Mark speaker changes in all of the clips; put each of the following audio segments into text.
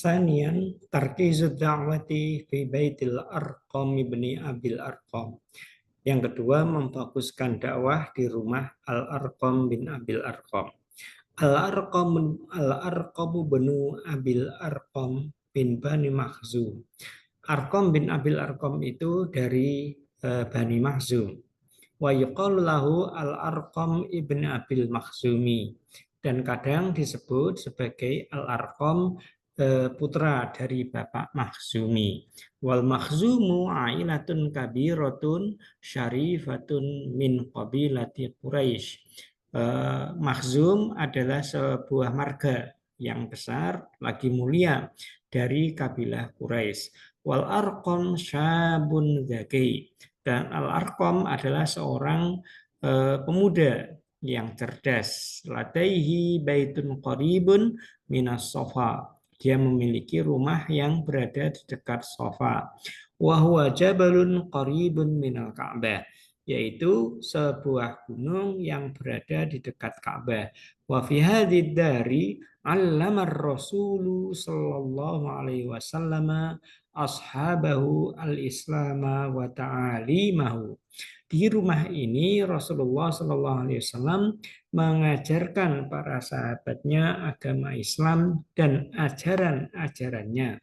Speaker 1: Sanian tarkizud da'wati fi baitil arqam ibni abil arqam. Yang kedua, memfokuskan dakwah di rumah Al-Arqam bin Abil Arqam. Al-Arqam benu Abil Arqam bin Bani Makhzum. Arqam bin Abil Arqam itu dari Bani Makhzum. Wa yuqalu lahu Al-Arqam ibn Abil Makhzumi. Dan kadang disebut sebagai Al-Arqam putra dari Bapak Makhzumi. Wal Makhzumu ailatun kabiratun syarifatun min qabilati Quraisy. Makhzum adalah sebuah marga yang besar, lagi mulia dari kabilah Quraisy. Wal Arqam syabun zaki. Dan Al-Arqam adalah seorang pemuda yang cerdas. Ladaihi baitun qaribun minas sofa. Dia memiliki rumah yang berada di dekat sofa. Wa huwa jabalun qaribun minal Ka'bah, yaitu sebuah gunung yang berada di dekat Ka'bah. Wa fi hadhihi dari 'allama ar-rasulu sallallahu alaihi wasallam ashabahu al-islama wa ta'alimahu. Di rumah ini Rasulullah sallallahu alaihi wasallam mengajarkan para sahabatnya agama Islam dan ajaran-ajarannya.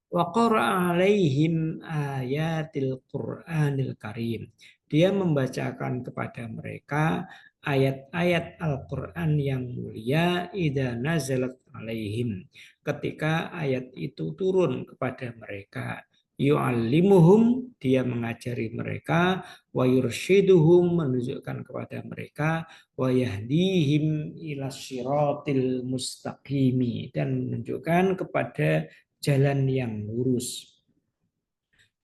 Speaker 1: Wa qara'a alaihim ayatil Qur'anil Karim. Dia membacakan kepada mereka ayat-ayat Al-Quran yang mulia idza nazalat alaihim, ketika ayat itu turun kepada mereka. Yu'allimuhum, dia mengajari mereka, wa yurshiduhum, menunjukkan kepada mereka, wa yahdihim ila syiratil mustaqimi, dan menunjukkan kepada jalan yang lurus.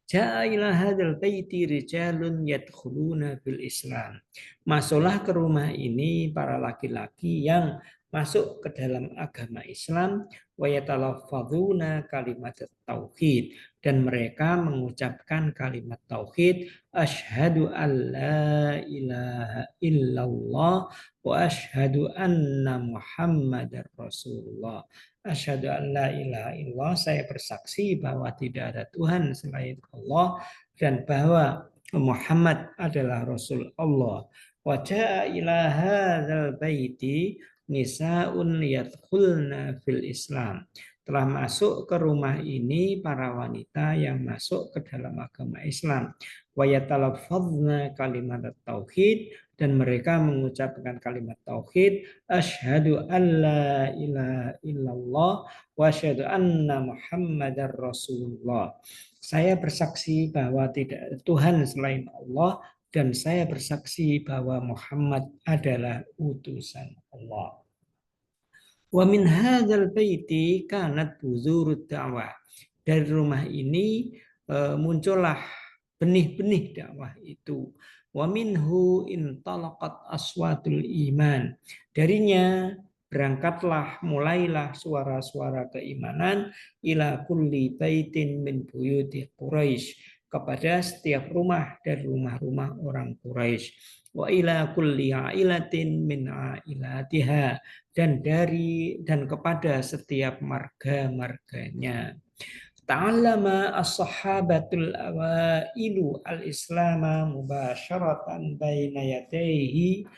Speaker 1: Ja'a ila hadzal baiti rijalun yadkhuluna fil Islam. Masuklah ke rumah ini para laki-laki yang masuk ke dalam agama Islam, wa yatalaffadzuna kalimat tauhid, dan mereka mengucapkan kalimat tauhid, asyhadu an la ilaha illallah wa asyhadu anna muhammadar rasulullah. Asyhadu an la ilaha illallah, saya bersaksi bahwa tidak ada Tuhan selain Allah dan bahwa Muhammad adalah Rasul Allah. Wa jaa ila hadzal baiti nisaun yadkhulna fil Islam. Telah masuk ke rumah ini para wanita yang masuk ke dalam agama Islam. Wa yatalaffadzna kalimat tauhid, dan mereka mengucapkan kalimat tauhid, asyhadu an la ilaha illallah wa asyhadu anna muhammadar rasulullah. Saya bersaksi bahwa tidak ada Tuhan selain Allah, dan saya bersaksi bahwa Muhammad adalah utusan Allah. Wa min hadzal baiti kanat buzurud da'wah. Dari rumah ini muncullah benih-benih dakwah itu. Wa minhu intalaqat aswatul iman. Darinya berangkatlah, mulailah suara-suara keimanan ila kulli baitin min buyuti Quraisy, kepada setiap rumah dari rumah-rumah orang Quraisy. Wa ila kulli ailatin min ailatiha, dan kepada setiap marga-marganya. Ta'allama as-sahabatul awailu al-islama mubasyaratan baina yadayhi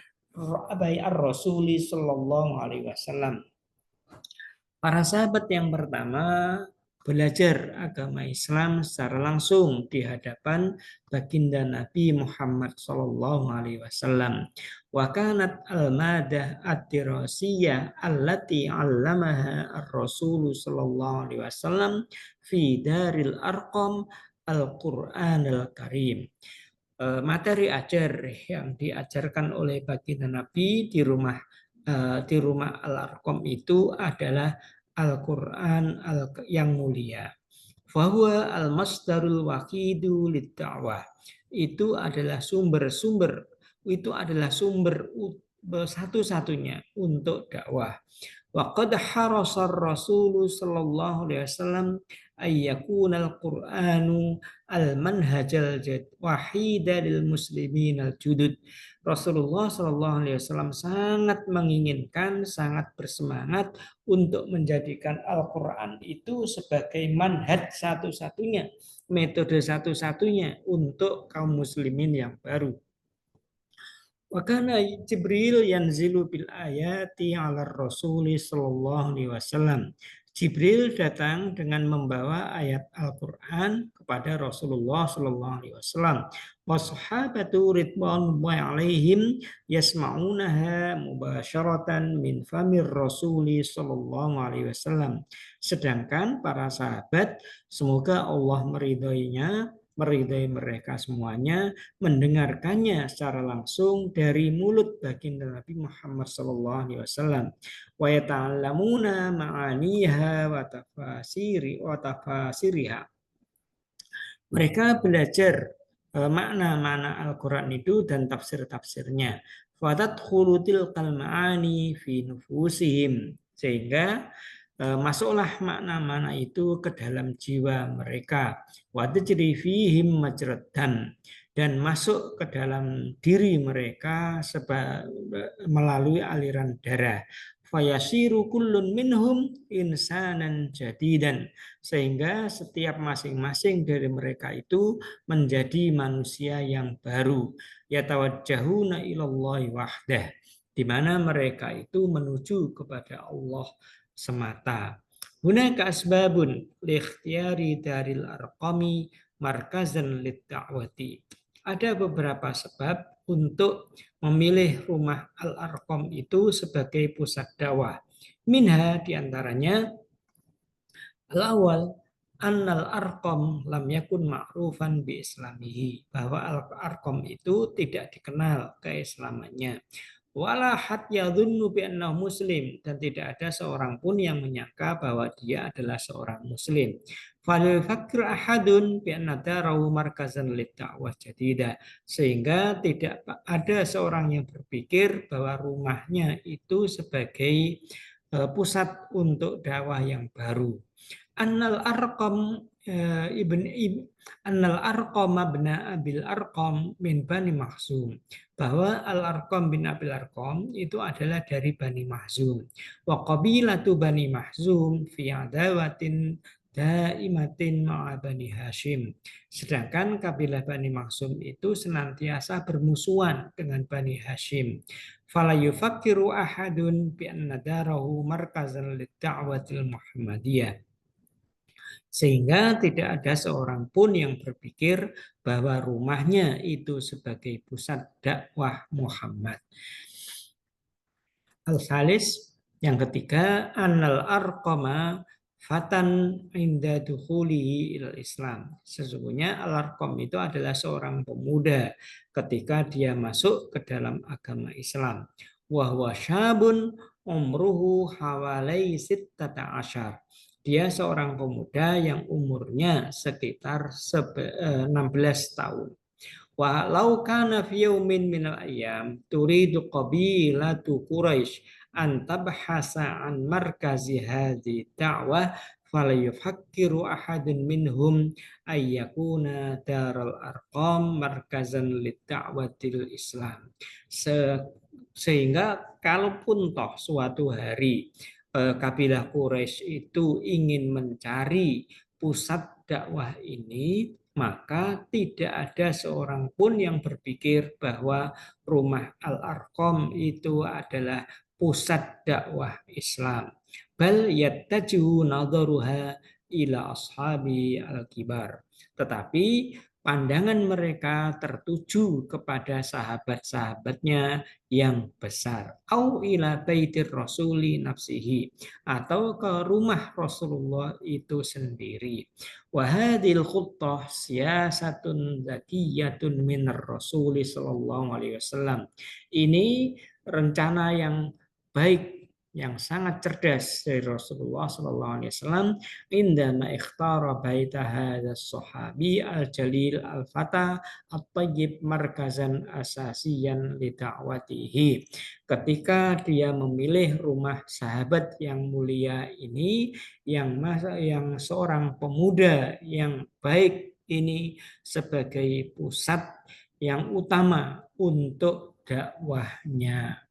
Speaker 1: ar-rasuli sallallahu alaihi wasallam. Para sahabat yang pertama belajar agama Islam secara langsung di hadapan baginda Nabi Muhammad sallallahu alaihi wasallam. Wa kanat al-madah ad-dirasiyah allati 'allamaha ar-rasul sallallahu alaihi wasallam fi daril arqam al-Qur'an al-Karim. Materi ajar yang diajarkan oleh baginda Nabi di rumah Al-Arqam itu adalah Al-Quran yang mulia. Fahuwa al-masdarul waqidu lid-da'wah. Itu adalah sumber satu-satunya untuk dakwah. Wa qad harasa Rasul sallallahu alaihi wasallam ayyakuna al-Qur'anu al-manhajal wahida lil muslimin al-judud. Rasulullah sallallahu alaihi wasallam sangat menginginkan, sangat bersemangat untuk menjadikan Al-Qur'an itu sebagai manhaj satu-satunya, metode satu-satunya untuk kaum muslimin yang baru. Wa kana Jibril yanzilu bil ayati 'ala Rasul sallallahu alaihi wasallam. Jibril datang dengan membawa ayat Al-Qur'an kepada Rasulullah sallallahu alaihi wasallam. Washabatu ridwanullahi alaihim yasma'unaha mubasyaratan min famir Rasul sallallahu alaihi wasallam. Sedangkan para sahabat, semoga Allah meridai mereka semuanya, mendengarkannya secara langsung dari mulut baginda Nabi Muhammad SAW. Wa yata'allamuna ma'aniha wa tafasiriha. Mereka belajar makna-makna Al-Quran itu dan tafsir-tafsirnya. Fatadkhulu tilkal ma'ani fi nufusihim. Sehingga masuklah makna-makna itu ke dalam jiwa mereka. Wa tajri fihim majradan, dan masuk ke dalam diri mereka melalui aliran darah. Fayasiru kullun minhum insanan jadidan, sehingga setiap masing-masing dari mereka itu menjadi manusia yang baru. Yatawajjahuna ilallahi wahdah, di mana mereka itu menuju kepada Allah semata. Hunaka asbabun likhtiyari daril arqami markazan lit-da'wati. Ada beberapa sebab untuk memilih rumah Al-Arqam itu sebagai pusat dakwah. Minha diantaranya al-awal annal arqam lam yakun ma'rufan bi islamihi, bahwa al-arqam itu tidak dikenal keislamannya. Wala had yadhunnu bi annahu muslim, dan tidak ada seorang pun yang menyangka bahwa dia adalah seorang muslim. Falifakir ahadun bi anna darahu markazan lid-da'wah jadida, sehingga tidak ada seorang yang berpikir bahwa rumahnya itu sebagai pusat untuk dakwah yang baru. Annal Arqam Annal Arqam bin Abil Arqam min Bani Makhzum, bahwa Al Arqam bin Abil Arqam itu adalah dari Bani Makhzum. Wa qabilatu Bani Makhzum fi adawatin daimatin ma'a Bani Hashim. Sedangkan kabilah Bani Makhzum itu senantiasa bermusuhan dengan Bani Hashim. Fala yufakkiru ahadun bi anna darahu markazan lid-da'watil Muhammadiyah, sehingga tidak ada seorang pun yang berpikir bahwa rumahnya itu sebagai pusat dakwah Muhammad. Al-Salis, yang ketiga, annal arqama fatan inda dukhulihi ilal Islam. Sesungguhnya Al-Arqam itu adalah seorang pemuda ketika dia masuk ke dalam agama Islam. Wa huwa syabun umruhu hawalai sittata asyar. Dia seorang pemuda yang umurnya sekitar 16 tahun. Walau kana fi yaumin minal ayyam turidu qabilatu Quraisy an tabhasa an markazi hadhi da'wah falayufakkiru ahadun minhum ayyakuna daral arqam markazan lid-da'watil Islam. Sehingga kalaupun toh suatu hari kabilah Quraisy itu ingin mencari pusat dakwah ini, maka tidak ada seorang pun yang berpikir bahwa rumah Al-Arqam itu adalah pusat dakwah Islam. Bal yattaju nadharuha ila ashabi al-kibar. Tetapi pandangan mereka tertuju kepada sahabat-sahabatnya yang besar. Au ila baitir rasuli nafsihi, atau ke rumah Rasulullah itu sendiri. Wa hadhil khuttah siyasatun zakiyatun minar rasuli sallallahu alaihi wasallam. Ini rencana yang baik yang sangat cerdas dari Rasulullah Sallallahu Alaihi Wasallam indama ikhtara baita hadzal sahabi al-jalil al-fata at-tayyib markazan asasiyan li da'watihi. Ketika dia memilih rumah sahabat yang mulia ini, yang seorang pemuda yang baik ini sebagai pusat yang utama untuk dakwahnya.